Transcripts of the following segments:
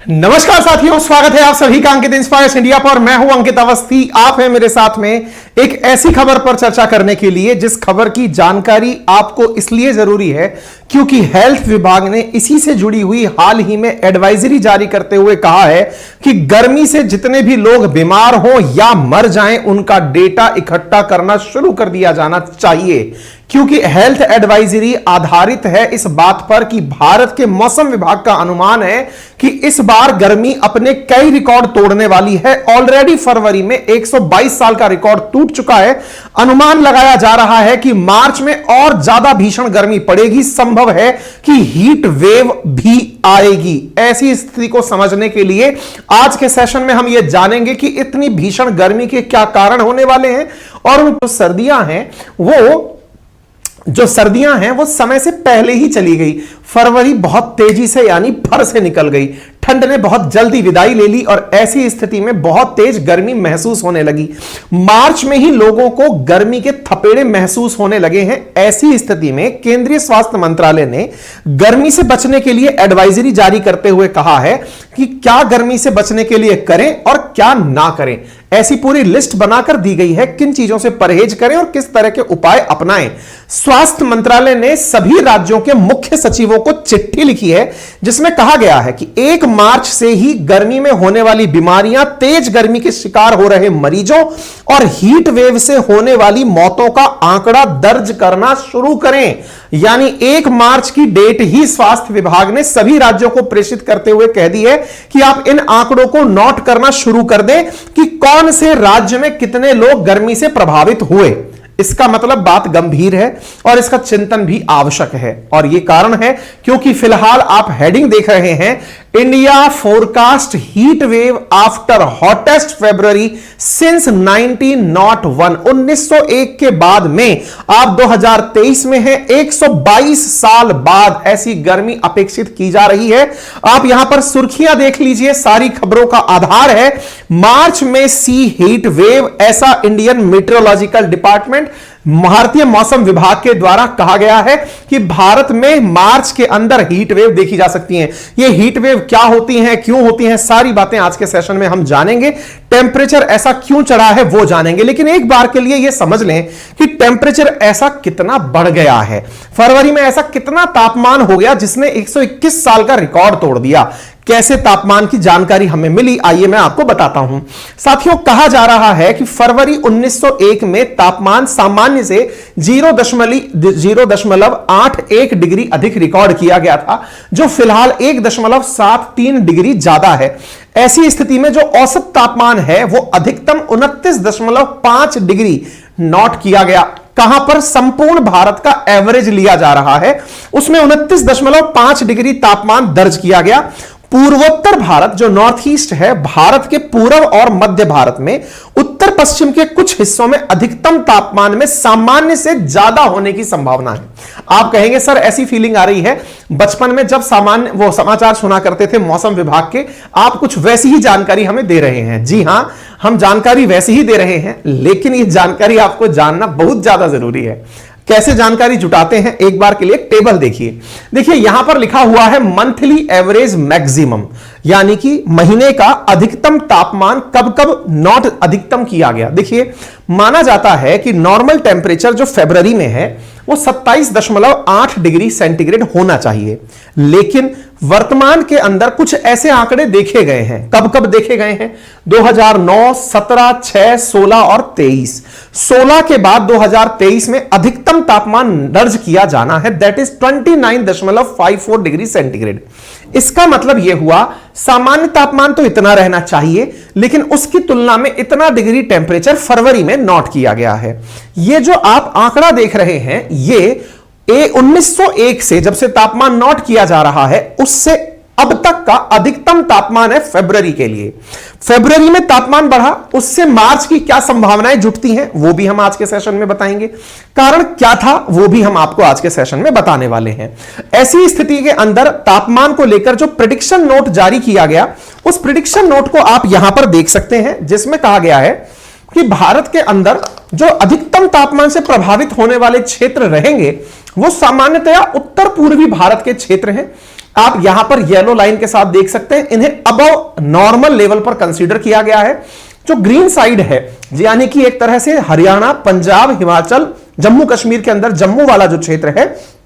नमस्कार साथियों, स्वागत है आप सभी का अंकित इंस्पायर्स इंडिया पर। मैं हूं अंकित अवस्थी। आप हैं मेरे साथ में एक ऐसी खबर पर चर्चा करने के लिए जिस खबर की जानकारी आपको इसलिए जरूरी है क्योंकि हेल्थ विभाग ने इसी से जुड़ी हुई हाल ही में एडवाइजरी जारी करते हुए कहा है कि गर्मी से जितने भी लोग बीमार हो या मर जाएं उनका डेटा इकट्ठा करना शुरू कर दिया जाना चाहिए, क्योंकि हेल्थ एडवाइजरी आधारित है इस बात पर कि भारत के मौसम विभाग का अनुमान है कि इस बार गर्मी अपने कई रिकॉर्ड तोड़ने वाली है। ऑलरेडी फरवरी में 122 साल का रिकॉर्ड टूट चुका है। अनुमान लगाया जा रहा है कि मार्च में और ज्यादा भीषण गर्मी पड़ेगी। संभव है कि हीट वेव भी आएगी। ऐसी स्थिति को समझने के लिए आज के सेशन में हम यह जानेंगे कि इतनी भीषण गर्मी के क्या कारण होने वाले हैं और वो जो सर्दियां हैं वो समय से पहले ही चली गई। फरवरी बहुत तेजी से यानी भर से निकल गई। ठंड ने बहुत जल्दी विदाई ले ली और ऐसी स्थिति में बहुत तेज गर्मी महसूस होने लगी। मार्च में ही लोगों को गर्मी के थपेड़े महसूस होने लगे हैं। ऐसी स्थिति में केंद्रीय स्वास्थ्य मंत्रालय ने गर्मी से बचने के लिए एडवाइजरी जारी करते हुए कहा है कि क्या गर्मी से बचने के लिए करें और क्या ना करें। ऐसी पूरी लिस्ट बनाकर दी गई है, किन चीजों से परहेज करें और किस तरह के उपाय अपनाएं। स्वास्थ्य मंत्रालय ने सभी राज्यों के मुख्य सचिवों को चिट्ठी लिखी है जिसमें कहा गया है कि 1 मार्च से ही गर्मी में होने वाली बीमारियां, तेज गर्मी के शिकार हो रहे मरीजों और हीट वेव से होने वाली मौतों का आंकड़ा दर्ज करना शुरू करें। यानी 1 मार्च की डेट ही स्वास्थ्य विभाग ने सभी राज्यों को प्रेषित करते हुए कह दी है कि आप इन आंकड़ों को नोट करना शुरू कर दें कि कौन से राज्य में कितने लोग गर्मी से प्रभावित हुए। इसका मतलब बात गंभीर है और इसका चिंतन भी आवश्यक है। और यह कारण है क्योंकि फिलहाल आप हेडिंग देख रहे हैं, India forecast heat wave after hottest February since 1901। 1901 के बाद में आप 2023 में हैं। 122 साल बाद ऐसी गर्मी अपेक्षित की जा रही है। आप यहां पर सुर्खियां देख लीजिए, सारी खबरों का आधार है मार्च में सी हीट वेव। ऐसा इंडियन मेट्रोलॉजिकल डिपार्टमेंट, भारतीय मौसम विभाग के द्वारा कहा गया है कि भारत में मार्च के अंदर हीट वेव देखी जा सकती हैं। ये हीट वेव क्या होती हैं, क्यों होती हैं, सारी बातें आज के सेशन में हम जानेंगे। टेम्परेचर ऐसा क्यों चढ़ा है वो जानेंगे, लेकिन एक बार के लिए यह समझ लें कि टेम्परेचर ऐसा कितना बढ़ गया है। फरवरी में ऐसा कितना तापमान हो गया जिसने 121 साल का रिकॉर्ड तोड़ दिया। कैसे तापमान की जानकारी हमें मिली, आइए मैं आपको बताता हूं। साथियों, कहा जा रहा है कि फरवरी 1901 में तापमान सामान्य से 0.81 डिग्री अधिक रिकॉर्ड किया गया था, जो फिलहाल 1.73 डिग्री ज्यादा है। ऐसी स्थिति में जो औसत तापमान है वो अधिकतम 29.5 डिग्री नोट किया गया। कहां पर? संपूर्ण भारत का एवरेज लिया जा रहा है, उसमें 29.5 डिग्री तापमान दर्ज किया गया। पूर्वोत्तर भारत जो नॉर्थ ईस्ट है, भारत के पूर्व और मध्य भारत में, उत्तर पश्चिम के कुछ हिस्सों में अधिकतम तापमान में सामान्य से ज्यादा होने की संभावना है। आप कहेंगे सर ऐसी फीलिंग आ रही है, बचपन में जब सामान्य वो समाचार सुना करते थे मौसम विभाग के, आप कुछ वैसी ही जानकारी हमें दे रहे हैं। जी हां, हम जानकारी वैसी ही दे रहे हैं, लेकिन ये जानकारी आपको जानना बहुत ज्यादा जरूरी है। कैसे जानकारी जुटाते हैं, एक बार के लिए टेबल देखिए यहां पर लिखा हुआ है मंथली एवरेज मैक्सिमम, यानी कि महीने का अधिकतम तापमान कब कब नोट अधिकतम किया गया। देखिए, माना जाता है कि नॉर्मल टेम्परेचर जो फरवरी में है वो 27.8 डिग्री सेंटीग्रेड होना चाहिए, लेकिन वर्तमान के अंदर कुछ ऐसे आंकड़े देखे गए हैं। कब कब देखे गए हैं? 2009, 17, 6, 16 और 23। 16 के बाद 2023 में अधिकतम तापमान दर्ज किया जाना है, दैट इज 29.54 डिग्री सेंटीग्रेड। इसका मतलब यह हुआ सामान्य तापमान तो इतना रहना चाहिए, लेकिन उसकी तुलना में इतना डिग्री टेम्परेचर फरवरी में नोट किया गया है। यह जो आप आंकड़ा देख रहे हैं, ये 1901 से जब से तापमान नोट किया जा रहा है उससे अब तक का अधिकतम तापमान है फरवरी के लिए। फरवरी में तापमान बढ़ा, उससे मार्च की क्या संभावनाएं जुटती हैं वो भी हम आज के सेशन में बताएंगे। कारण क्या था वो भी हम आपको आज के सेशन में बताने वाले हैं। ऐसी स्थिति के अंदर तापमान को लेकर जो प्रेडिक्शन नोट जारी किया गया, उस प्रेडिक्शन नोट को आप यहां पर देख सकते हैं, जिसमें कहा गया है कि भारत के अंदर जो अधिकतम तापमान से प्रभावित होने वाले क्षेत्र रहेंगे वो सामान्यतया उत्तर पूर्वी भारत के क्षेत्र हैं। आप यहां पर येलो लाइन के साथ देख सकते हैं, इन्हें अबव नॉर्मल लेवल पर कंसीडर किया गया है। जो ग्रीन साइड है यानी कि एक तरह से हरियाणा, पंजाब, हिमाचल, जम्मू कश्मीर के अंदर जम्मू वाला जो क्षेत्र है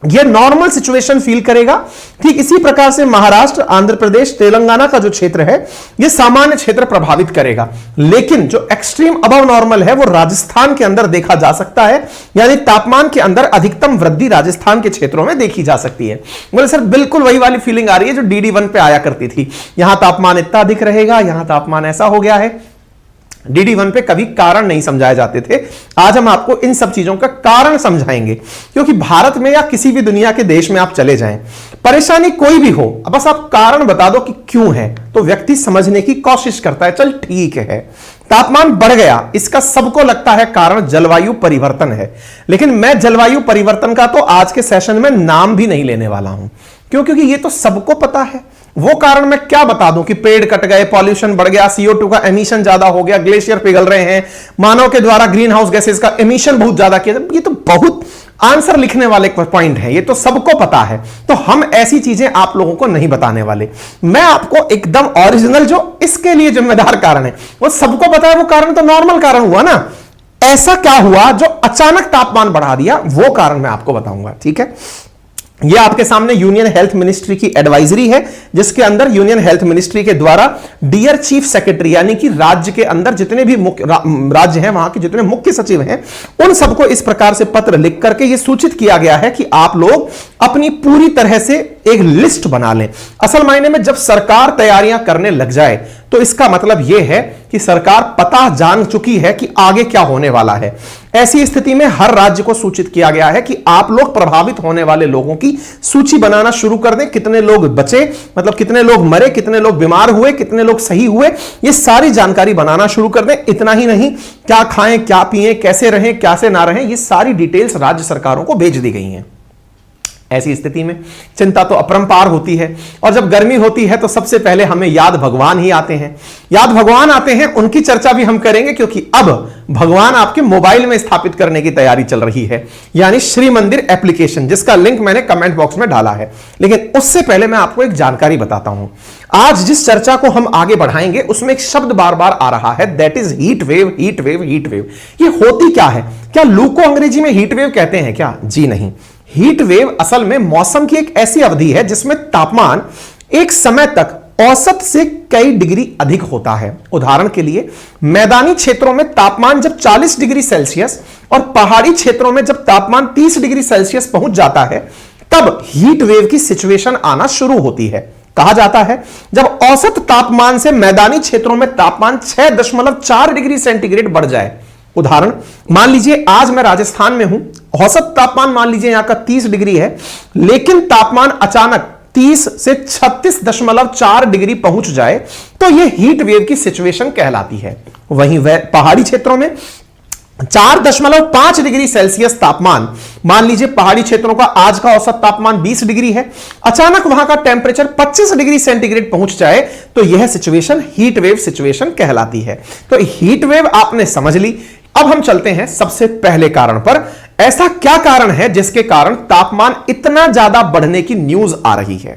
यह नॉर्मल सिचुएशन फील करेगा। ठीक इसी प्रकार से महाराष्ट्र, आंध्र प्रदेश, तेलंगाना का जो क्षेत्र है यह सामान्य क्षेत्र प्रभावित करेगा। लेकिन जो एक्सट्रीम अबव नॉर्मल है वो राजस्थान के अंदर देखा जा सकता है, यानी तापमान के अंदर अधिकतम वृद्धि राजस्थान के क्षेत्रों में देखी जा सकती है। बोले सर बिल्कुल वही वाली फीलिंग आ रही है जो DD1 पे आया करती थी, यहां तापमान इतना अधिक रहेगा, यहां तापमान ऐसा हो गया है। DD1 पे कभी कारण नहीं समझाए जाते थे, आज हम आपको इन सब चीजों का कारण समझाएंगे। क्योंकि भारत में या किसी भी दुनिया के देश में आप चले जाएं, परेशानी कोई भी हो, बस आप कारण बता दो कि क्यों है, तो व्यक्ति समझने की कोशिश करता है, चल ठीक है तापमान बढ़ गया, इसका सबको लगता है कारण जलवायु परिवर्तन है। लेकिन मैं जलवायु परिवर्तन का तो आज के सेशन में नाम भी नहीं लेने वाला हूं, क्योंकि ये तो सबको पता है। वो कारण मैं क्या बता दूं कि पेड़ कट गए, पॉल्यूशन बढ़ गया, CO2 का एमिशन ज्यादा हो गया, ग्लेशियर पिघल रहे हैं, मानव के द्वारा ग्रीन हाउस गैसेस का एमिशन बहुत ज्यादा किया, ये तो बहुत आंसर लिखने वाले पॉइंट है, ये तो सबको पता है। तो हम ऐसी चीजें आप लोगों को नहीं बताने वाले। मैं आपको एकदम ओरिजिनल जो इसके लिए जिम्मेदार कारण है वो सबको पता है, वो कारण तो नॉर्मल कारण हुआ ना, ऐसा क्या हुआ जो अचानक तापमान बढ़ा दिया, वो कारण मैं आपको बताऊंगा। ठीक है, यह आपके सामने यूनियन हेल्थ मिनिस्ट्री की एडवाइजरी है, जिसके अंदर यूनियन हेल्थ मिनिस्ट्री के द्वारा डियर चीफ सेक्रेटरी यानी कि राज्य के अंदर जितने भी राज्य हैं वहां के जितने मुख्य सचिव हैं उन सबको इस प्रकार से पत्र लिख करके यह सूचित किया गया है कि आप लोग अपनी पूरी तरह से एक लिस्ट बना लें। असल मायने में जब सरकार तैयारियां करने लग जाए तो इसका मतलब यह है कि सरकार पता जान चुकी है कि आगे क्या होने वाला है। ऐसी स्थिति में हर राज्य को सूचित किया गया है कि आप लोग प्रभावित होने वाले लोगों की सूची बनाना शुरू कर दें, कितने लोग बचे, मतलब कितने लोग मरे, कितने लोग बीमार हुए, कितने लोग सही हुए, ये सारी जानकारी बनाना शुरू कर दें। इतना ही नहीं, क्या खाएं, क्या पिएं, कैसे रहें, कैसे ना रहें, ये सारी डिटेल्स राज्य सरकारों को भेज दी गई हैं। ऐसी स्थिति में चिंता तो अपरंपार होती है, और जब गर्मी होती है तो सबसे पहले हमें याद भगवान ही आते हैं। याद भगवान आते हैं, उनकी चर्चा भी हम करेंगे, क्योंकि अब भगवान आपके मोबाइल में स्थापित करने की तैयारी चल रही है, यानी श्री मंदिर एप्लीकेशन, जिसका लिंक मैंने कमेंट बॉक्स में डाला है। लेकिन उससे पहले मैं आपको एक जानकारी बताता हूं। आज जिस चर्चा को हम आगे बढ़ाएंगे उसमें एक शब्द बार बार आ रहा है, that is heat wave. Heat wave, heat wave, ये होती क्या है? क्या लू को अंग्रेजी में हीट वेव कहते हैं क्या? जी नहीं। हीट वेव असल में मौसम की एक ऐसी अवधि है जिसमें तापमान एक समय तक औसत से कई डिग्री अधिक होता है। उदाहरण के लिए मैदानी क्षेत्रों में तापमान जब 40 डिग्री सेल्सियस और पहाड़ी क्षेत्रों में जब तापमान 30 डिग्री सेल्सियस पहुंच जाता है, तब हीट वेव की सिचुएशन आना शुरू होती है। कहा जाता है जब औसत तापमान से मैदानी क्षेत्रों में तापमान 6.4 डिग्री सेंटीग्रेड बढ़ जाए। उदाहरण मान लीजिए आज मैं राजस्थान में हूं, औसत तापमान मान लीजिए यहां का 30 डिग्री है, लेकिन तापमान अचानक 30 से 36.4 डिग्री पहुंच जाए तो यह हीट वेव की सिचुएशन कहलाती है। वहीं पहाड़ी क्षेत्रों में 4.5 डिग्री सेल्सियस तापमान, मान लीजिए पहाड़ी क्षेत्रों का आज का औसत तापमान 20 डिग्री है, अचानक वहां का टेंपरेचर 25 डिग्री सेंटीग्रेड पहुंच जाए तो यह सिचुएशन हीट वेव सिचुएशन कहलाती है। तो हीट वेव आपने समझ ली। अब हम चलते हैं सबसे पहले कारण पर। ऐसा क्या कारण है जिसके कारण तापमान इतना ज्यादा बढ़ने की न्यूज आ रही है?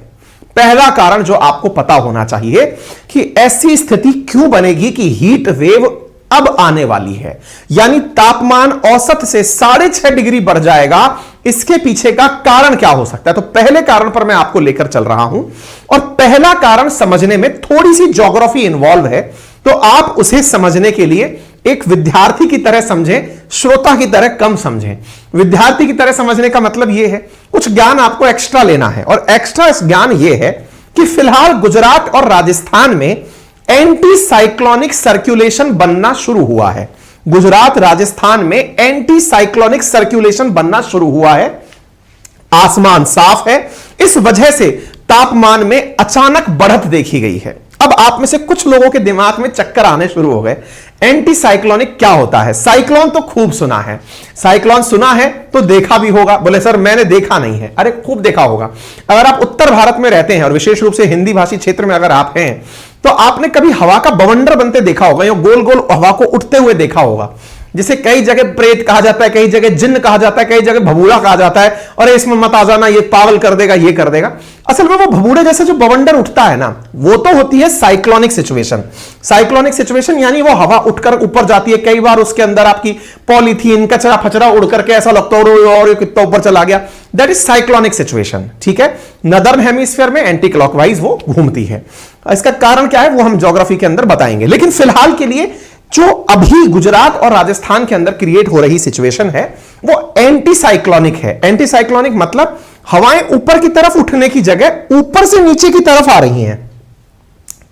पहला कारण जो आपको पता होना चाहिए कि ऐसी स्थिति क्यों बनेगी कि हीट वेव अब आने वाली है, यानी तापमान औसत से 6.5 डिग्री बढ़ जाएगा। इसके पीछे का कारण क्या हो सकता है? तो पहले कारण पर मैं आपको लेकर चल रहा हूं, और पहला कारण समझने में थोड़ी सी ज्योग्राफी इन्वॉल्व है, तो आप उसे समझने के लिए एक विद्यार्थी की तरह समझें, श्रोता की तरह कम समझें। विद्यार्थी की तरह समझने का मतलब यह है कुछ ज्ञान आपको एक्स्ट्रा लेना है, और एक्स्ट्रा ज्ञान यह है कि फिलहाल गुजरात और राजस्थान में एंटी साइक्लोनिक सर्कुलेशन बनना शुरू हुआ है। गुजरात राजस्थान में एंटी साइक्लोनिक सर्कुलेशन बनना शुरू हुआ है। आसमान साफ है, इस वजह से तापमान में अचानक बढ़त देखी गई है। अब आप में से कुछ लोगों के दिमाग में चक्कर आने शुरू हो गए। एंटी साइक्लोनिक क्या होता है? साइक्लोन तो खूब सुना है, साइक्लोन सुना है तो देखा भी होगा। बोले सर मैंने देखा नहीं है। अरे खूब देखा होगा। अगर आप उत्तर भारत में रहते हैं और विशेष रूप से हिंदी भाषी क्षेत्र में अगर आप हैं तो आपने कभी हवा का बवंडर बनते देखा होगा, या गोल गोल हवा को उठते हुए देखा होगा। जिसे कई जगह प्रेत कहा जाता है, कई जगह जिन्न कहा जाता है, कई जगह भभूड़ा कहा जाता है, और इसमें मत आ जाना, ये पागल कर देगा, ये कर देगा। असल में वो भभूड़े जैसे जो बवंडर उठता है ना, वो तो होती है साइक्लोनिक सिचुएशन। साइक्लोनिक सिचुएशन यानी वो हवा उठकर ऊपर जाती है, कई बार उसके अंदर आपकी पॉलीथीन कचरा फचरा उड़ करके ऐसा लगता है और ये कितना ऊपर चला गया, दैट इज साइक्लोनिक सिचुएशन। ठीक है, नदर्न हेमिस्फीयर में एंटी क्लॉकवाइज वो घूमती है। इसका कारण क्या है वो हम ज्योग्राफी के अंदर बताएंगे, लेकिन फिलहाल के लिए जो अभी गुजरात और राजस्थान के अंदर क्रिएट हो रही सिचुएशन है वो एंटी साइक्लोनिक है। एंटी साइक्लोनिक मतलब हवाएं ऊपर की तरफ उठने की जगह ऊपर से नीचे की तरफ आ रही हैं।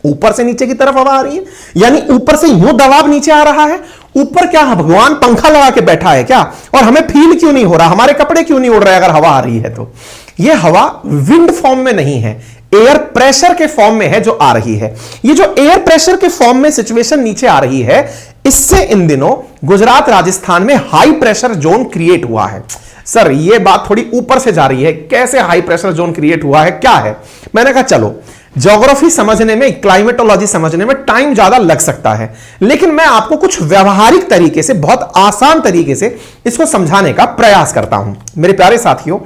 ऊपर से नीचे की तरफ हवा आ रही है, यानी ऊपर से यूं दबाव नीचे आ रहा है। ऊपर क्या भगवान पंखा लगा के बैठा है क्या, और हमें फील क्यों नहीं हो रहा, हमारे कपड़े क्यों नहीं उड़ रहे अगर हवा आ रही है तो? यह हवा विंड फॉर्म में नहीं है, एयर प्रेशर के फॉर्म में है जो आ रही है। ये जो एयर प्रेशर के फॉर्म में सिचुएशन नीचे आ रही है, इससे इन दिनों गुजरात राजस्थान में हाई प्रेशर जोन क्रिएट हुआ है। सर ये बात थोड़ी ऊपर से जा रही है, कैसे हाई प्रेशर जोन क्रिएट हुआ है, क्या है? मैंने कहा चलो ज्योग्राफी समझने में, क्लाइमेटोलॉजी समझने में टाइम ज्यादा लग सकता है, लेकिन मैं आपको कुछ व्यवहारिक तरीके से, बहुत आसान तरीके से इसको समझाने का प्रयास करता हूं। मेरे प्यारे साथियों,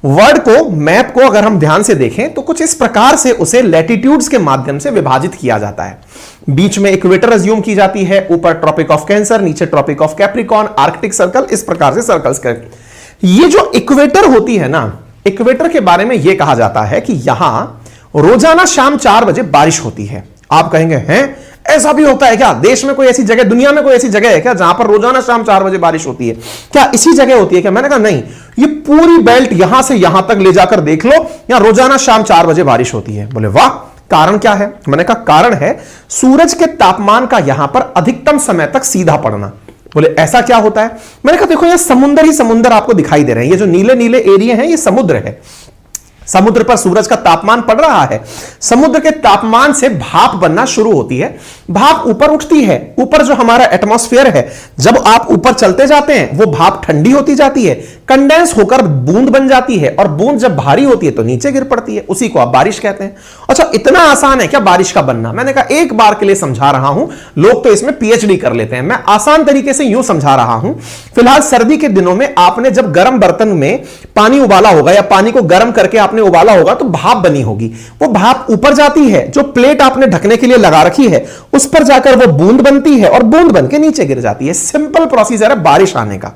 वर्ल्ड को, मैप को अगर हम ध्यान से देखें तो कुछ इस प्रकार से उसे लैटिट्यूड्स के माध्यम से विभाजित किया जाता है। बीच में इक्वेटर अज्यूम की जाती है, ऊपर ट्रॉपिक ऑफ कैंसर, नीचे tropic of capricorn, arctic circle, इस प्रकार से सर्कल्स कर। ये जो इक्वेटर होती है ना, इक्वेटर के बारे में यह कहा जाता है कि यहां रोजाना शाम 4 बजे बारिश होती है। आप कहेंगे हैं ऐसा भी होता है क्या? देश में कोई ऐसी जगह, दुनिया में कोई ऐसी जगह है क्या जहां पर रोजाना शाम 4 बजे बारिश होती है? क्या इसी जगह होती है क्या? मैंने कहा नहीं, ये पूरी बेल्ट यहां से यहां तक ले जाकर देख लो, यहां रोजाना शाम 4 बजे बारिश होती है। बोले वाह, कारण क्या है? मैंने कहा कारण है सूरज के तापमान का यहां पर अधिकतम समय तक सीधा पड़ना। बोले ऐसा क्या होता है? मैंने कहा देखो, ये समुद्र ही समुद्र आपको दिखाई दे रहे हैं, ये जो नीले नीले एरिया हैं ये समुद्र है। समुद्र पर सूरज का तापमान पड़ रहा है, समुद्र के तापमान से भाप बनना शुरू होती है, भाप ऊपर उठती है। ऊपर जो हमारा एटमॉस्फेयर है, जब आप ऊपर चलते जाते हैं वो भाप ठंडी होती जाती है, कंडेंस होकर बूंद बन जाती है, और बूंद जब भारी होती है तो नीचे गिर पड़ती है, उसी को आप बारिश कहते हैं। अच्छा, इतना आसान है क्या बारिश का बनना? मैंने कहा एक बार के लिए समझा रहा हूं, लोग तो इसमें पीएचडी कर लेते हैं, मैं आसान तरीके से यूं समझा रहा हूं। फिलहाल सर्दी के दिनों में आपने जब गर्म बर्तन में पानी उबाला होगा या पानी को गर्म करके आपने उबाला होगा तो भाप बनी होगी, वो भाप ऊपर जाती है, जो प्लेट आपने ढकने के लिए लगा रखी है उस पर जाकर वो बूंद बनती है और बूंद बन के नीचे गिर जाती है। सिंपल प्रोसीजर है बारिश आने का,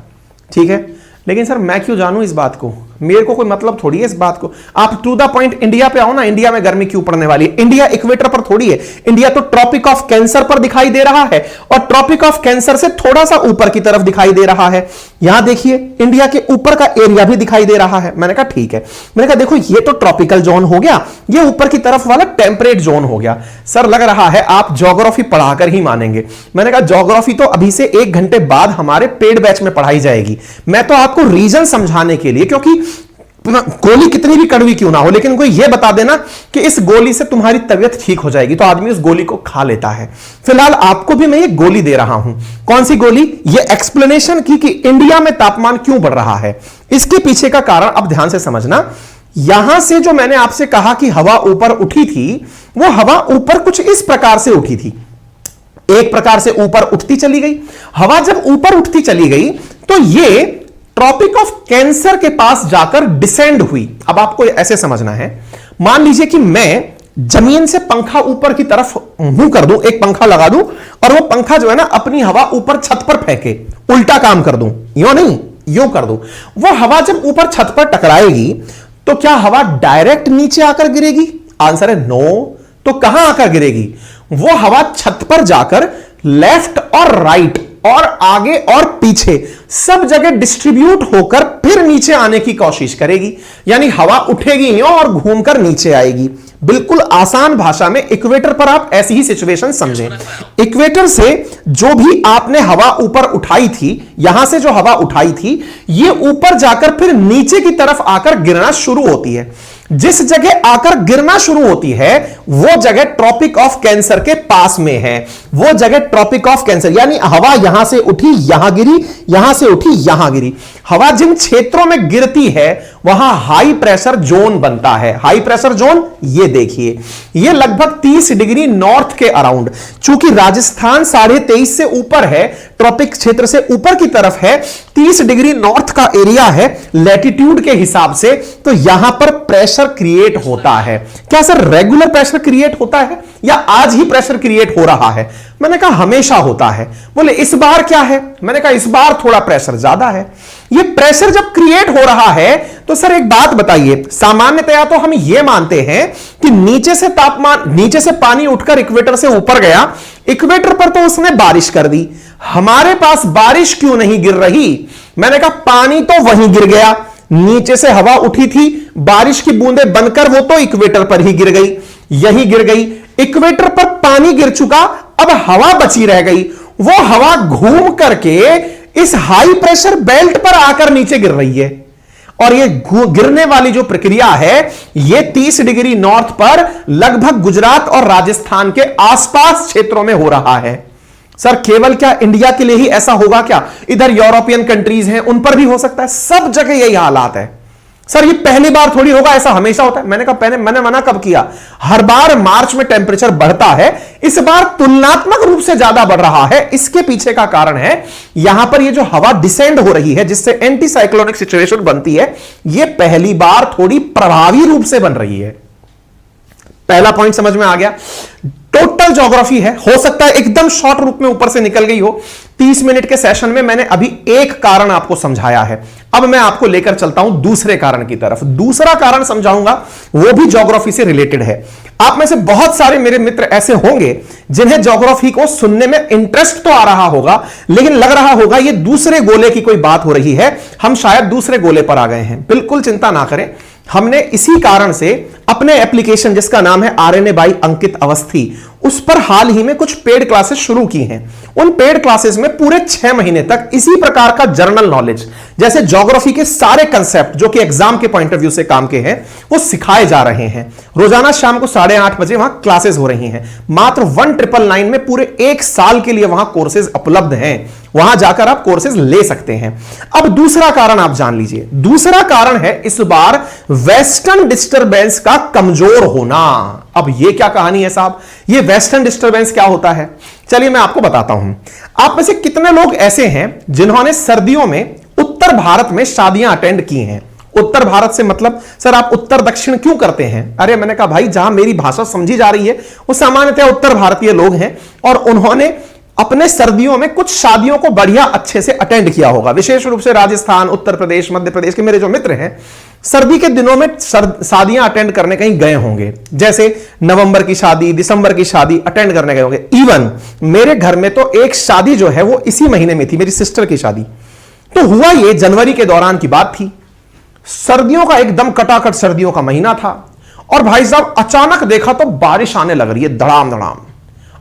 ठीक है। लेकिन सर मैं क्यों जानूं इस बात को, मेरे को कोई मतलब थोड़ी है इस बात को। आप टू द पॉइंट इंडिया पे आओ ना, इंडिया में गर्मी क्यों पड़ने वाली है? इंडिया इक्वेटर पर थोड़ी है, इंडिया तो ट्रॉपिक ऑफ कैंसर पर दिखाई दे रहा है, और ट्रॉपिक ऑफ कैंसर से थोड़ा सा ऊपर की तरफ दिखाई दे रहा है। यहां देखिए इंडिया के ऊपर का एरिया भी दिखाई दे रहा है। मैंने कहा ठीक है, मैंने कहा देखो ये तो ट्रॉपिकल जोन हो गया, ये ऊपर की तरफ वाला टेम्परेट जोन हो गया। सर लग रहा है आप ज्योग्राफी पढ़ाकर ही मानेंगे। मैंने कहा ज्योग्राफी तो अभी से 1 घंटे बाद हमारे पेड बैच में पढ़ाई जाएगी। मैं तो आपको रीजन समझाने के लिए, क्योंकि गोली कितनी भी कड़वी क्यों ना हो, लेकिन कोई यह बता देना कि इस गोली से तुम्हारी तबीयत ठीक हो जाएगी, तो आदमी उस गोली को खा लेता है। फिलहाल आपको भी मैं ये गोली दे रहा हूं। कौन सी गोली? ये एक्सप्लेनेशन की कि इंडिया में तापमान क्यों बढ़ रहा है, इसके पीछे का कारण अब ध्यान से समझना। यहां से जो मैंने आपसे कहा कि हवा ऊपर उठी थी, वो हवा ऊपर कुछ इस प्रकार से उठी थी, एक प्रकार से ऊपर उठती चली गई। हवा जब ऊपर उठती चली गई तो ये ट्रॉपिक ऑफ कैंसर के पास जाकर डिसेंड हुई। अब आपको ऐसे समझना है, मान लीजिए कि मैं जमीन से पंखा ऊपर की तरफ मुंह कर दूं, एक पंखा लगा दूं, और वो पंखा जो है ना अपनी हवा ऊपर छत पर फेंके, उल्टा काम कर दूं, यूं नहीं यूं कर दूं। वो हवा जब ऊपर छत पर टकराएगी तो क्या हवा डायरेक्ट नीचे आकर गिरेगी? आंसर है नो। तो कहां आकर गिरेगी? वो हवा छत पर जाकर लेफ्ट और राइट और आगे और पीछे सब जगह डिस्ट्रीब्यूट होकर फिर नीचे आने की कोशिश करेगी, यानी हवा उठेगी यूं और घूमकर नीचे आएगी। बिल्कुल आसान भाषा में इक्वेटर पर आप ऐसी ही सिचुएशन समझें। इक्वेटर से जो भी आपने हवा ऊपर उठाई थी, यहां से जो हवा उठाई थी, ये ऊपर जाकर फिर नीचे की तरफ आकर गिरना शुरू होती है। जिस जगह आकर गिरना शुरू होती है वो जगह ट्रॉपिक ऑफ कैंसर के पास में है वो जगह ट्रॉपिक ऑफ कैंसर, यानी हवा यहां से उठी यहां गिरी, यहां से उठी यहां गिरी। हवा जिन क्षेत्रों में गिरती है वहां हाई प्रेशर जोन बनता है। हाई प्रेशर जोन ये देखिए, ये लगभग 30 डिग्री नॉर्थ के अराउंड, चूंकि राजस्थान 23.5 से ऊपर है, ट्रॉपिक क्षेत्र से ऊपर की तरफ है, 30 डिग्री नॉर्थ का एरिया है लैटिट्यूड के हिसाब से, तो यहां पर प्रेशर क्रिएट होता है। क्या सर रेगुलर प्रेशर क्रिएट होता है या आज ही प्रेशर क्रिएट हो रहा है? मैंने कहा हमेशा होता है। बोले इस बार क्या है? मैंने कहा इस बार थोड़ा प्रेशर ज्यादा है। ये प्रेशर जब क्रिएट हो रहा है तो सर एक बात बताइए, सामान्यतया तो हम ये मानते हैं कि नीचे से तापमान, नीचे से पानी उठकर इक्वेटर से ऊपर गया, इक्वेटर पर तो उसने बारिश कर दी, हमारे पास बारिश क्यों नहीं गिर रही? मैंने कहा पानी तो वहीं गिर गया, नीचे से हवा उठी थी, बारिश की बूंदें बनकर वो तो इक्वेटर पर ही गिर गई, यहीं गिर गई, इक्वेटर पर पानी गिर चुका, अब हवा बची रह गई, वो हवा घूम करके इस हाई प्रेशर बेल्ट पर आकर नीचे गिर रही है। और ये गिरने वाली जो प्रक्रिया है ये 30 डिग्री नॉर्थ पर लगभग गुजरात और राजस्थान के आसपास क्षेत्रों में हो रहा है। सर केवल क्या इंडिया के लिए ही ऐसा होगा क्या? इधर यूरोपियन कंट्रीज हैं उन पर भी हो सकता है, सब जगह यही हालात है। सर ये पहली बार थोड़ी होगा, ऐसा हमेशा होता है। मैंने कहा मैंने मना कब किया? हर बार मार्च में टेंपरेचर बढ़ता है, इस बार तुलनात्मक रूप से ज्यादा बढ़ रहा है। इसके पीछे का कारण है यहां पर ये जो हवा डिसेंड हो रही है जिससे एंटी साइक्लोनिक सिचुएशन बनती है, ये पहली बार थोड़ी प्रभावी रूप से बन रही है। पहला पॉइंट समझ में आ गया। टोटल ज्योग्राफी है, हो सकता है एकदम शॉर्ट रूप में ऊपर से निकल गई हो। 30 मिनट के सेशन में मैंने अभी एक कारण आपको समझाया है, अब मैं आपको लेकर चलता हूं दूसरे कारण की तरफ। दूसरा कारण समझाऊंगा, वो भी ज्योग्राफी से रिलेटेड है। आप में से बहुत सारे मेरे मित्र ऐसे होंगे जिन्हें ज्योग्राफी को सुनने में इंटरेस्ट तो आ रहा होगा, लेकिन लग रहा होगा ये दूसरे गोले की कोई बात हो रही है, हम शायद दूसरे गोले पर आ गए हैं। बिल्कुल चिंता ना करें, हमने इसी कारण से अपने एप्लीकेशन जिसका नाम है आरएनए बाई अंकित अवस्थी, उस पर हाल ही में कुछ पेड क्लासेस शुरू की हैं। उन पेड क्लासेस में पूरे 6 महीने तक इसी प्रकार का जर्नल नॉलेज, जैसे ज्योग्राफी के सारे कंसेप्ट जो कि एग्जाम के पॉइंट ऑफ व्यू से काम के हैं, वो सिखाए जा रहे हैं। रोजाना शाम को 8:30 बजे वहां क्लासेस हो रही हैं। मात्र 1999 में पूरे 1 साल के लिए वहां कोर्सेज उपलब्ध हैं, वहां जाकर आप कोर्सेज ले सकते हैं। अब दूसरा कारण आप जान लीजिए। दूसरा कारण है इस बार वेस्टर्न डिस्टरबेंस का कमजोर होना। अब ये क्या कहानी है साहब? ये वेस्टर्न डिस्टरबेंस क्या होता है? चलिए मैं आपको बताता हूं। आप में से कितने लोग ऐसे हैं जिन्होंने सर्दियों में उत्तर भारत में शादियां अटेंड की हैं? उत्तर भारत से मतलब सर आप उत्तर दक्षिण क्यों करते हैं? अरे मैंने कहा भाई जहां मेरी भाषा समझी जा रही है वो सामान्यतः उत्तर भारतीय लोग हैं और उन्होंने अपने सर्दियों में कुछ शादियों को बढ़िया अच्छे से अटेंड किया होगा। विशेष रूप से राजस्थान, उत्तर प्रदेश, मध्य प्रदेश के मेरे जो मित्र हैं सर्दी के दिनों में शादियां अटेंड करने कहीं गए होंगे, जैसे नवंबर की शादी, दिसंबर की शादी अटेंड करने गए होंगे। इवन मेरे घर में तो एक शादी जो है वो इसी महीने में थी, मेरी सिस्टर की शादी। तो हुआ ये जनवरी के दौरान की बात थी, सर्दियों का एकदम कटाकट सर्दियों का महीना था और भाई साहब अचानक देखा तो बारिश आने लग रही है धड़ाम धड़ाम।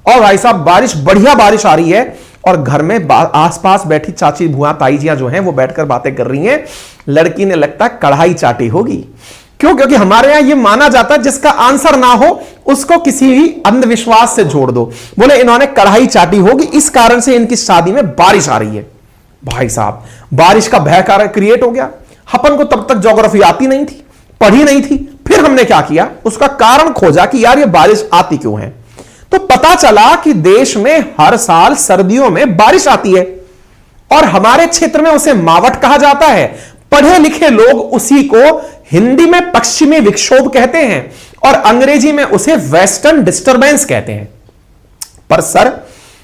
और भाई साहब बारिश, बढ़िया बारिश आ रही है और घर में आसपास बैठी चाची बुआ ताईजियां जो हैं वो बैठकर बातें कर रही हैं। लड़की ने लगता है कढ़ाई चाटी होगी। क्यों? क्योंकि हमारे यहां ये माना जाता है जिसका आंसर ना हो उसको किसी भी अंधविश्वास से जोड़ दो। बोले इन्होंने कढ़ाई चाटी होगी, इस कारण से इनकी शादी में बारिश आ रही है। भाई साहब बारिश का भय क्रिएट हो गया। अपन को तब तक ज्योग्राफी आती नहीं थी, पढ़ी नहीं थी। फिर हमने क्या किया, उसका कारण खोजा कि यार ये बारिश आती क्यों है। तो पता चला कि देश में हर साल सर्दियों में बारिश आती है और हमारे क्षेत्र में उसे मावट कहा जाता है। पढ़े लिखे लोग उसी को हिंदी में पश्चिमी विक्षोभ कहते हैं और अंग्रेजी में उसे वेस्टर्न डिस्टरबेंस कहते हैं। पर सर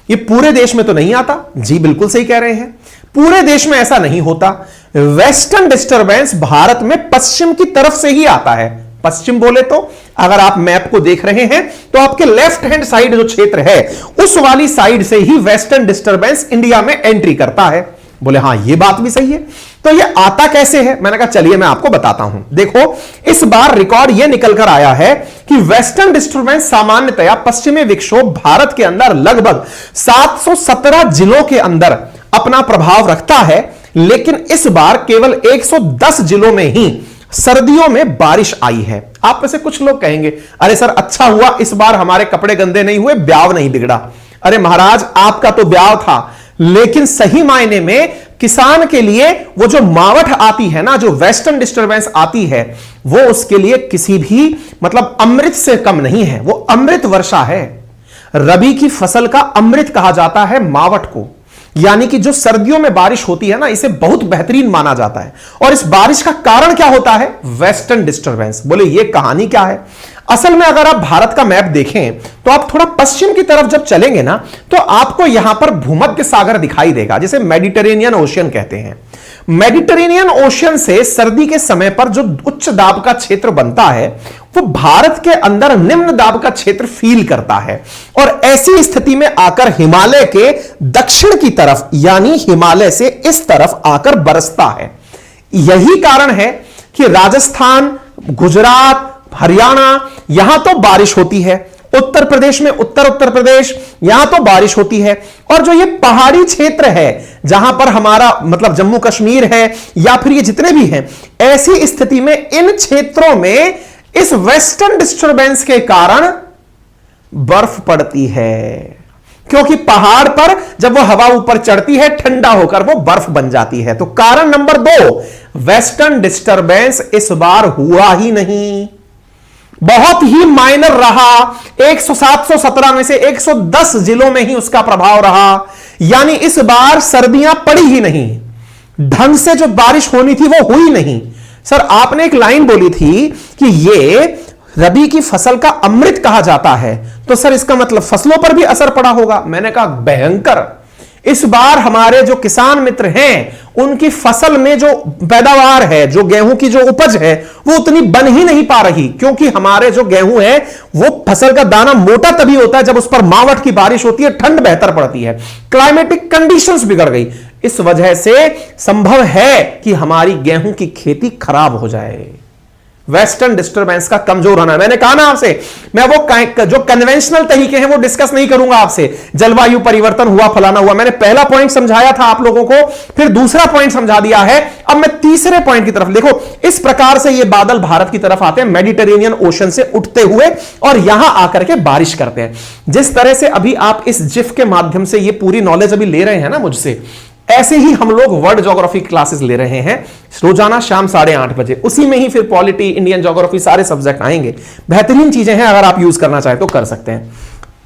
ये पूरे देश में तो नहीं आता। जी बिल्कुल सही कह रहे हैं, पूरे देश में ऐसा नहीं होता। वेस्टर्न डिस्टरबेंस भारत में पश्चिम की तरफ से ही आता है। पश्चिम बोले तो अगर आप मैप को देख रहे हैं तो आपके लेफ्ट हैंड साइड जो क्षेत्र है उस वाली साइड से ही वेस्टर्न डिस्टरबेंस इंडिया में एंट्री करता है। बोले हां ये बात भी सही है। तो ये आता कैसे है? मैंने कहा चलिए मैं आपको बताता हूं। देखो इस बार रिकॉर्ड ये निकल कर आया है कि वेस्टर्न डिस्टरबेंस सामान्यतया पश्चिमी विक्षोभ भारत के अंदर लगभग 717 जिलों के अंदर अपना प्रभाव रखता है, लेकिन इस बार केवल 110 जिलों में ही सर्दियों में बारिश आई है। आप में से कुछ लोग कहेंगे अरे सर अच्छा हुआ इस बार हमारे कपड़े गंदे नहीं हुए, ब्याह नहीं बिगड़ा। अरे महाराज आपका तो ब्याह था, लेकिन सही मायने में किसान के लिए वो जो मावठ आती है ना, जो वेस्टर्न डिस्टरबेंस आती है, वो उसके लिए किसी भी मतलब अमृत से कम नहीं है। वो अमृत वर्षा है। रबी की फसल का अमृत कहा जाता है मावठ को, यानी कि जो सर्दियों में बारिश होती है ना, इसे बहुत बेहतरीन माना जाता है। और इस बारिश का कारण क्या होता है? Western disturbance. बोले ये कहानी क्या है? असल में अगर आप भारत का मैप देखें तो आप थोड़ा पश्चिम की तरफ जब चलेंगे ना, तो आपको यहां पर भूमध्य सागर दिखाई देगा, जिसे मेडिटेरेनियन ओशियन कहते हैं। मेडिटेरेनियन ओशियन से सर्दी के समय पर जो उच्च दाब का क्षेत्र बनता है, वो भारत के अंदर निम्न दाब का क्षेत्र फील करता है, और ऐसी स्थिति में आकर हिमालय के दक्षिण की तरफ, यानी हिमालय से इस तरफ आकर बरसता है। यही कारण है कि राजस्थान, गुजरात, हरियाणा, यहां तो बारिश होती है, उत्तर प्रदेश में उत्तर प्रदेश, यहां तो बारिश होती है, और जो ये पहाड़ी क्षेत्र है जहां पर हमारा मतलब जम्मू कश्मीर है या फिर ये जितने भी हैं, ऐसी स्थिति में इन क्षेत्रों में इस वेस्टर्न डिस्टरबेंस के कारण बर्फ पड़ती है, क्योंकि पहाड़ पर जब वो हवा ऊपर चढ़ती है ठंडा होकर वो बर्फ बन जाती है। तो कारण नंबर 2, वेस्टर्न डिस्टरबेंस इस बार हुआ ही नहीं, बहुत ही माइनर रहा। 717 में से 110 जिलों में ही उसका प्रभाव रहा, यानी इस बार सर्दियां पड़ी ही नहीं, ढंग से जो बारिश होनी थी वो हुई नहीं। सर आपने एक लाइन बोली थी कि ये रबी की फसल का अमृत कहा जाता है, तो सर इसका मतलब फसलों पर भी असर पड़ा होगा। मैंने कहा भयंकर। इस बार हमारे जो किसान मित्र हैं, उनकी फसल में जो पैदावार है, जो गेहूं की जो उपज है, वो उतनी बन ही नहीं पा रही, क्योंकि हमारे जो गेहूं है वो फसल का दाना मोटा तभी होता है जब उस पर मावठ की बारिश होती है, ठंड बेहतर पड़ती है, क्लाइमेटिक कंडीशंस बिगड़ गई। इस वजह से संभव है कि हमारी गेहूं की खेती खराब हो जाए। वेस्टर्न डिस्टरबेंस का कमजोर होना। मैंने कहा ना आपसे, मैं वो जो कन्वेंशनल तरीके हैं वो डिस्कस नहीं करूंगा आपसे, जलवायु परिवर्तन हुआ, फलाना हुआ। मैंने पहला पॉइंट समझाया था आप लोगों को, फिर दूसरा पॉइंट समझा दिया है, अब मैं तीसरे पॉइंट की तरफ। देखो इस प्रकार से ये बादल भारत की तरफ आते हैं, मेडिटेरेनियन ओशन से उठते हुए, और यहां आकर के बारिश करते हैं। जिस तरह से अभी आप इस जिफ के माध्यम से ये पूरी नॉलेज अभी ले रहे हैं ना मुझसे, ऐसे ही हम लोग वर्ल्ड ज्योग्राफी क्लासेस ले रहे हैं रोजाना शाम 8:30 बजे। उसी में ही फिर पॉलिटी, इंडियन ज्योग्राफी, सारे सब्जेक्ट आएंगे। बेहतरीन चीजें हैं, अगर आप यूज करना चाहें तो कर सकते हैं।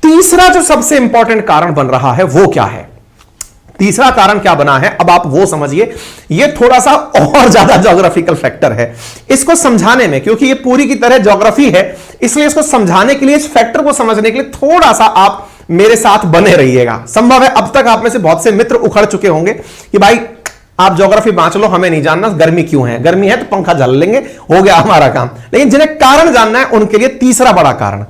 तीसरा जो सबसे इंपॉर्टेंट कारण बन रहा है वो क्या है? तीसरा कारण क्या बना है, अब आप वो समझिए। ये थोड़ा सा और ज्यादा ज्योग्राफिकल फैक्टर है इसको समझाने में, क्योंकि ये पूरी की तरह ज्योग्राफी है, इसलिए इसको समझाने के लिए, इस फैक्टर को समझने के लिए थोड़ा सा आप मेरे साथ बने रहिएगा। संभव है अब तक आप में से बहुत से मित्र उखड़ चुके होंगे कि भाई आप ज्योग्राफी बांच लो, हमें नहीं जानना गर्मी क्यों है, गर्मी है तो पंखा झल लेंगे, हो गया हमारा काम। लेकिन जिन्हें कारण जानना है उनके लिए तीसरा बड़ा कारण,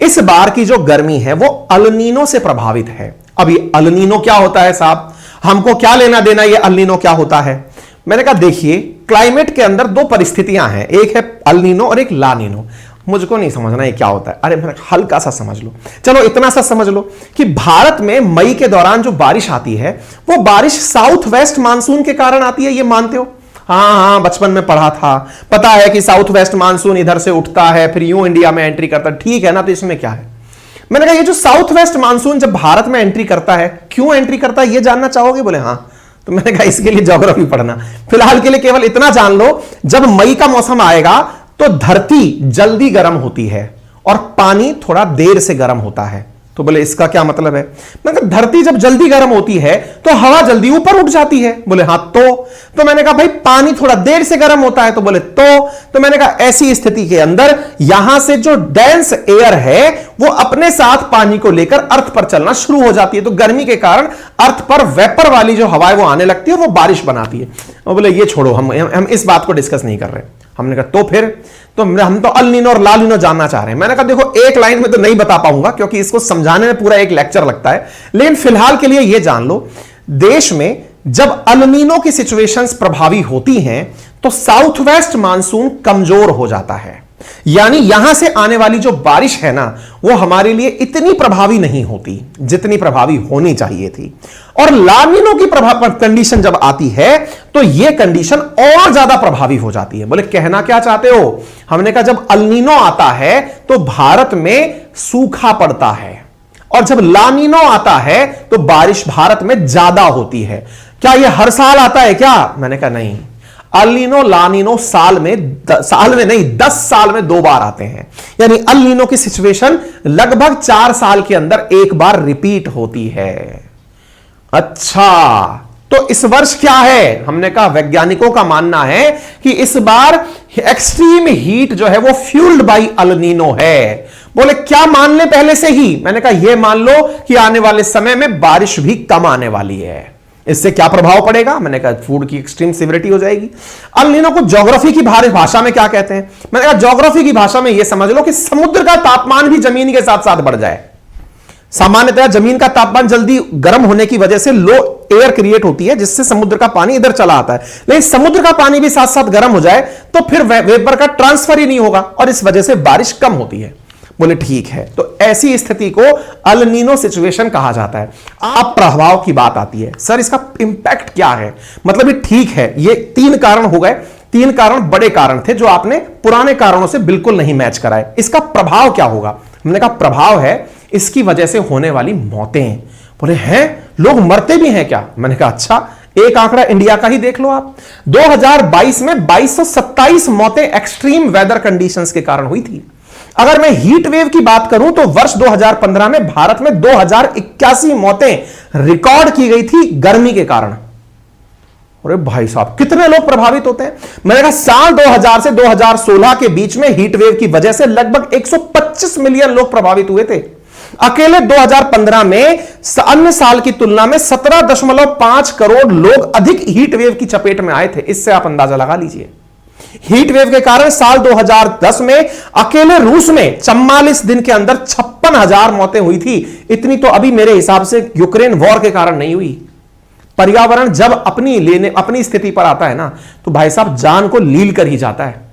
इस बार की जो गर्मी है वो अल नीनो से प्रभावित है। अभी अल नीनो क्या होता है साहब, हमको क्या लेना देना ये अल नीनो क्या होता है? मैंने कहा देखिए, क्लाइमेट के अंदर 2 परिस्थितियां हैं, एक है अल नीनो और एक ला नीनो। मुझको नहीं समझना ये क्या होता है, अरे हल्का सा समझ लो, चलो इतना सा समझ लो कि भारत में मई के दौरान जो बारिश आती है वो बारिश साउथ वेस्ट मानसून के कारण आती है, ये मानते हो? हाँ, बचपन में पढ़ा था, पता है कि साउथ वेस्ट मानसून इधर से उठता है फिर यूं इंडिया में एंट्री करता है, ठीक है ना? तो इसमें क्या है? मैंने कहा ये जो साउथ वेस्ट मानसून जब भारत में एंट्री करता है, क्यों एंट्री करता है ये जानना चाहोगे? बोले हाँ। तो मैंने कहा इसके लिए ज्योग्राफी पढ़ना, फिलहाल के लिए केवल इतना जान लो, जब मई का मौसम आएगा तो धरती जल्दी गर्म होती है और पानी थोड़ा देर से गर्म होता है। तो बोले इसका क्या मतलब है? मतलब धरती जब जल्दी गर्म होती है तो हवा जल्दी ऊपर उठ जाती है। बोले हाँ तो मैंने कहा भाई पानी थोड़ा देर से गर्म होता है। तो बोले तो मैंने कहा ऐसी स्थिति के अंदर यहां से जो डेंस एयर है वो अपने साथ पानी को लेकर अर्थ पर चलना शुरू हो जाती है, तो गर्मी के कारण अर्थ पर वेपर वाली जो हवा है वो आने लगती है और वो बारिश बनाती है। और बोले ये छोड़ो, हम इस बात को डिस्कस नहीं कर रहे। हमने कहा तो फिर तो हम तो अल नीनो और ला नीनो जानना चाह रहे हैं। मैंने कहा देखो एक लाइन में तो नहीं बता पाऊंगा क्योंकि इसको समझाने में पूरा एक लेक्चर लगता है, लेकिन फिलहाल के लिए यह जान लो, देश में जब अल नीनो की सिचुएशंस प्रभावी होती हैं तो साउथ वेस्ट मानसून कमजोर हो जाता है। यानी यहां से आने वाली जो बारिश है ना, वो हमारे लिए इतनी प्रभावी नहीं होती जितनी प्रभावी होनी चाहिए थी। और लानिनो की प्रभाव कंडीशन जब आती है तो यह कंडीशन और ज्यादा प्रभावी हो जाती है। बोले कहना क्या चाहते हो? हमने कहा जब अल्नीनो आता है तो भारत में सूखा पड़ता है, और जब लानिनो आता है तो बारिश भारत में ज्यादा होती है। क्या यह हर साल आता है क्या? मैंने कहा नहीं, अल्नीनो लानिनो साल में नहीं 10 साल में 2 बार आते हैं। यानी अल्नीनो की सिचुएशन लगभग 4 साल के अंदर एक बार रिपीट होती है। अच्छा, तो इस वर्ष क्या है? हमने कहा वैज्ञानिकों का मानना है कि इस बार एक्सट्रीम हीट जो है वो फ्यूल्ड बाय अल्नीनो है। बोले क्या मान ले पहले से ही? मैंने कहा यह मान लो कि आने वाले समय में बारिश भी कम आने वाली है। इससे क्या प्रभाव पड़ेगा? मैंने कहा फूड की एक्सट्रीम सिविरिटी हो जाएगी। अल्नीनो को ज्योग्राफी की भाषा में क्या कहते हैं? मैंने कहा ज्योग्राफी की भाषा में यह समझ लो कि समुद्र का तापमान भी जमीन के साथ साथ बढ़ जाए। सामान्यतः जमीन का तापमान जल्दी गर्म होने की वजह से लो एयर क्रिएट होती है, जिससे समुद्र का पानी इधर चला आता है। लेकिन समुद्र का पानी भी साथ साथ गर्म हो जाए तो फिर वेपर का ट्रांसफर ही नहीं होगा, और इस वजह से बारिश कम होती है। बोले ठीक है, तो ऐसी स्थिति को अल्नीनो सिचुएशन कहा जाता है। अब प्रभाव की बात आती है, सर इसका इंपैक्ट क्या है? मतलब ये ठीक है, ये 3 कारण हो गए, 3 कारण बड़े कारण थे जो आपने पुराने कारणों से बिल्कुल नहीं मैच कराए। इसका प्रभाव क्या होगा? हमने कहा प्रभाव है इसकी वजह से होने वाली मौतें। बोले हैं लोग मरते भी हैं क्या? मैंने कहा अच्छा, एक आंकड़ा इंडिया का ही देख लो आप। 2022 में 2227 मौतें एक्सट्रीम वेदर कंडीशंस के कारण हुई थी। अगर मैं हीट वेव की बात करूं तो वर्ष 2015 में भारत में 2081 मौतें रिकॉर्ड की गई थी गर्मी के कारण। अरे भाई साहब, कितने लोग प्रभावित होते हैं? मैंने कहा साल 2000 से 2016 के बीच में हीट वेव की वजह से लगभग 125 मिलियन लोग प्रभावित हुए थे। अकेले 2015 में अन्य साल की तुलना में 17.5 करोड़ लोग अधिक हीट वेव की चपेट में आए थे। इससे आप अंदाजा लगा लीजिए। हीट वेव के कारण साल 2010 में अकेले रूस में 44 दिन के अंदर 56,000 मौतें हुई थी। इतनी तो अभी मेरे हिसाब से यूक्रेन वॉर के कारण नहीं हुई। पर्यावरण जब अपनी स्थिति पर आता है ना, तो भाई साहब जान को लील कर ही जाता है।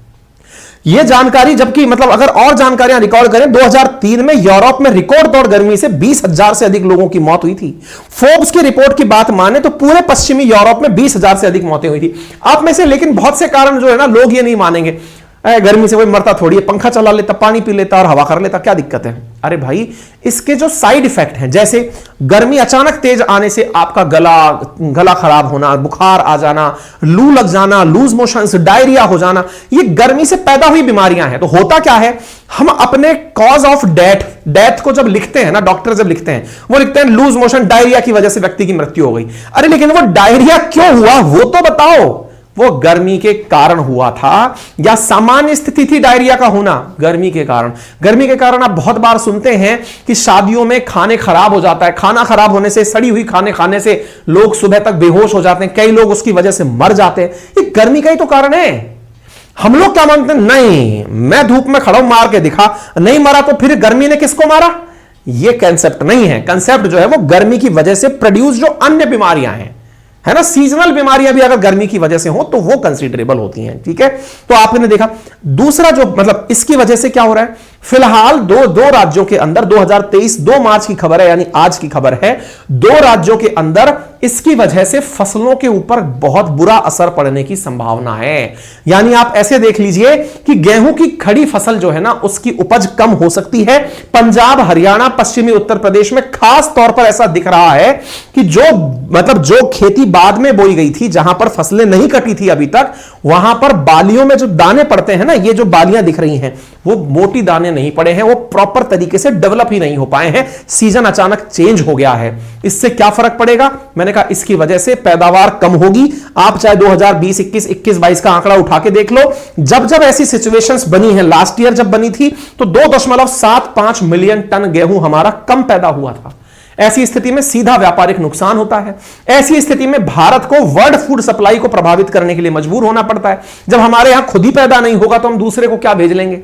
यह जानकारी, जबकि मतलब अगर और जानकारियां रिकॉर्ड करें, 2003 में यूरोप में रिकॉर्ड तोड़ गर्मी से 20,000 से अधिक लोगों की मौत हुई थी। फोर्ब्स की रिपोर्ट की बात माने तो पूरे पश्चिमी यूरोप में 20,000 से अधिक मौतें हुई थी। आप में से लेकिन बहुत से कारण जो है ना, लोग ये नहीं मानेंगे, गर्मी से कोई मरता थोड़ी है, पंखा चला लेता, पानी पी लेता और हवा कर लेता, क्या दिक्कत है? अरे भाई, इसके जो साइड इफेक्ट हैं, जैसे गर्मी अचानक तेज आने से आपका गला खराब होना, बुखार आ जाना, लू लग जाना, लूज मोशंस, डायरिया हो जाना, ये गर्मी से पैदा हुई बीमारियां हैं। तो होता क्या है, हम अपने कॉज ऑफ डेथ को जब लिखते हैं ना, डॉक्टर जब लिखते हैं, वो लिखते हैं लूज मोशन डायरिया की वजह से व्यक्ति की मृत्यु हो गई। अरे लेकिन वो डायरिया क्यों हुआ वो तो बताओ। वो गर्मी के कारण हुआ था या सामान्य स्थिति थी डायरिया का होना? गर्मी के कारण। गर्मी के कारण आप बहुत बार सुनते हैं कि शादियों में खाने खराब हो जाता है, खाना खराब होने से, सड़ी हुई खाने खाने से लोग सुबह तक बेहोश हो जाते हैं, कई लोग उसकी वजह से मर जाते हैं। ये गर्मी का ही तो कारण है। हम लोग क्या मानते हैं, नहीं मैं धूप में खड़ा हूं, मार के दिखा, नहीं मरा तो फिर गर्मी ने किसको मारा? ये कंसेप्ट नहीं है। कंसेप्ट जो है वो गर्मी की वजह से प्रोड्यूस जो अन्य बीमारियां हैं, है ना, सीजनल बीमारियां भी अगर गर्मी की वजह से हो तो वो कंसीडरेबल होती हैं। ठीक है, तो आपने देखा। दूसरा जो मतलब इसकी वजह से क्या हो रहा है, फिलहाल दो राज्यों के अंदर 2023 2 मार्च की खबर है, यानी आज की खबर है, 2 राज्यों के अंदर इसकी वजह से फसलों के ऊपर बहुत बुरा असर पड़ने की संभावना है। यानी आप ऐसे देख लीजिए कि गेहूं की खड़ी फसल जो है ना, उसकी उपज कम हो सकती है। पंजाब, हरियाणा, पश्चिमी उत्तर प्रदेश में खास तौर पर ऐसा दिख रहा है कि जो खेती बाद में बोई गई थी, जहां पर फसलें नहीं कटी थी अभी तक, वहां पर बालियों में जो दाने पड़ते हैं ना, ये जो बालियां दिख रही हैं, वो मोटी दाने नहीं पड़े हैं, वो प्रॉपर तरीके से डेवलप ही नहीं हो पाए हैं। सीजन अचानक चेंज हो गया है। इससे क्या फर्क पड़ेगा? मैंने कहा इसकी वजह से पैदावार कम होगी। आप चाहे 2020, 21, 22 का आंकड़ा उठा के देख लो, जब ऐसी सिचुएशंस बनी है, लास्ट ईयर जब बनी थी तो 2.75 मिलियन टन गेहूं हमारा कम पैदा हुआ था। ऐसी स्थिति में सीधा व्यापारिक नुकसान होता है। ऐसी स्थिति में भारत को वर्ल्ड फूड सप्लाई को प्रभावित करने के लिए मजबूर होना पड़ता है। जब हमारे यहां खुद ही पैदा नहीं होगा तो हम दूसरे को क्या भेज लेंगे?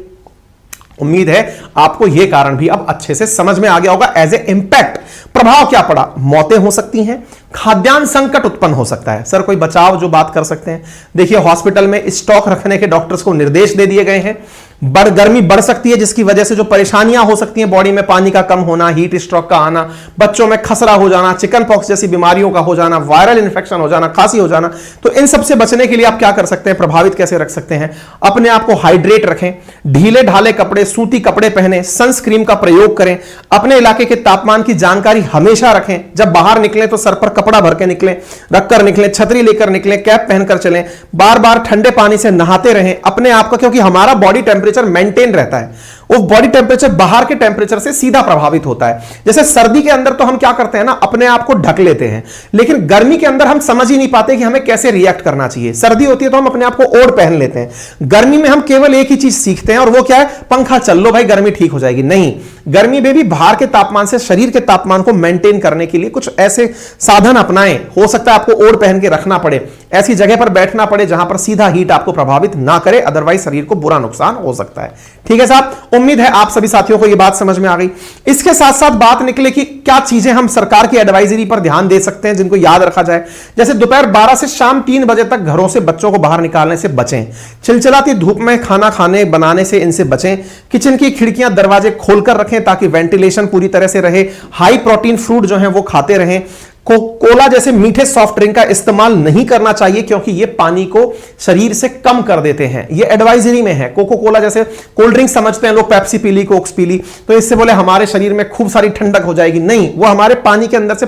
उम्मीद है आपको यह कारण भी अब अच्छे से समझ में आ गया होगा। एज ए इंपैक्ट प्रभाव क्या पड़ा? मौतें हो सकती हैं, खाद्यान्न संकट उत्पन्न हो सकता है। सर कोई बचाव जो बात कर सकते हैं? देखिए हॉस्पिटल में स्टॉक रखने के डॉक्टर्स को निर्देश दे दिए गए हैं। गर्मी बढ़ सकती है जिसकी वजह से जो परेशानियां हो सकती हैं, बॉडी में पानी का कम होना, हीट स्ट्रोक का आना, बच्चों में खसरा हो जाना, चिकन पॉक्स जैसी बीमारियों का हो जाना, वायरल इंफेक्शन हो जाना, खांसी हो जाना, तो इन सब से बचने के लिए आप क्या कर सकते हैं, प्रभावित कैसे रख सकते हैं? अपने आप को हाइड्रेट रखें, ढीले ढाले कपड़े, सूती कपड़े पहने, सनस्क्रीन का प्रयोग करें, अपने इलाके के तापमान की जानकारी हमेशा रखें, जब बाहर निकलें तो सर पर कपड़ा भर के निकलें, रखकर निकलें, छतरी लेकर निकलें, कैप पहनकर चलें, बार बार ठंडे पानी से नहाते रहें अपने आप को, क्योंकि हमारा बॉडी टेम्परेचर मेंटेन रहता है। वो बॉडी टेम्परेचर बाहर के टेम्परेचर से सीधा प्रभावित होता है। जैसे सर्दी के अंदर तो हम क्या करते हैं ना, अपने आप को ढक लेते हैं, लेकिन गर्मी के अंदर हम समझ ही नहीं पाते कि हमें कैसे रिएक्ट करना चाहिए। सर्दी होती है तो हम अपने आप को ओढ़ पहन लेते हैं, गर्मी में हम केवल एक ही चीज सीखते हैं और वो क्या है, पंखा चल लो भाई गर्मी ठीक हो जाएगी। नहीं, गर्मी में भी बाहर के तापमान से शरीर के तापमान को मेंटेन करने के लिए कुछ ऐसे साधन अपनाएं। हो सकता है आपको ओढ़ पहन के रखना पड़े, ऐसी जगह पर बैठना पड़े जहां पर सीधा हीट आपको प्रभावित ना करे, अदरवाइज शरीर को बुरा नुकसान हो सकता है। ठीक है साहब, उम्मीद है आप सभी साथियों को यह बात समझ में आ गई। इसके साथ साथ बात निकले कि क्या चीजें हम सरकार की एडवाइजरी पर ध्यान दे सकते हैं जिनको याद रखा जाए। जैसे दोपहर 12 से शाम 3 बजे तक घरों से बच्चों को बाहर निकालने से बचें, चिलचिलाती धूप में खाना खाने बनाने से इनसे बचें, किचन की खिड़कियां दरवाजे खोलकर रखें ताकि वेंटिलेशन पूरी तरह से रहे, हाई प्रोटीन फ्रूट जो है वो खाते रहें, कोला जैसे मीठे सॉफ्ट ड्रिंक का इस्तेमाल नहीं करना चाहिए क्योंकि ये पानी को शरीर से कम कर देते हैं, ये एडवाइजरी में है। कोको कोला जैसे कोल्ड ड्रिंक समझते हैं लोग, पेप्सी पी ली, कोक्स पी ली, तो इससे बोले हमारे शरीर में खूब सारी ठंडक हो जाएगी, नहीं, वो हमारे पानी के अंदर से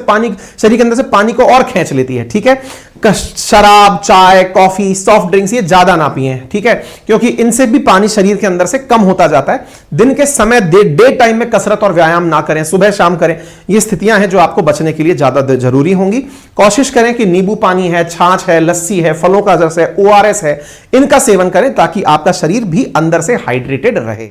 शरीर के अंदर से पानी को और खींच लेती है। ठीक है, शराब, चाय, कॉफी, सॉफ्ट ड्रिंक्स ये ज्यादा ना पिए, ठीक है, क्योंकि इनसे भी पानी शरीर के अंदर से कम होता जाता है। दिन के समय डे टाइम में कसरत और व्यायाम ना करें, सुबह शाम करें। ये स्थितियां हैं जो आपको बचने के लिए ज्यादा जरूरी होंगी। कोशिश करें कि नींबू पानी है, छाछ है, लस्सी है, फलों का रस है, ORS है, इनका सेवन करें ताकि आपका शरीर भी अंदर से हाइड्रेटेड रहे।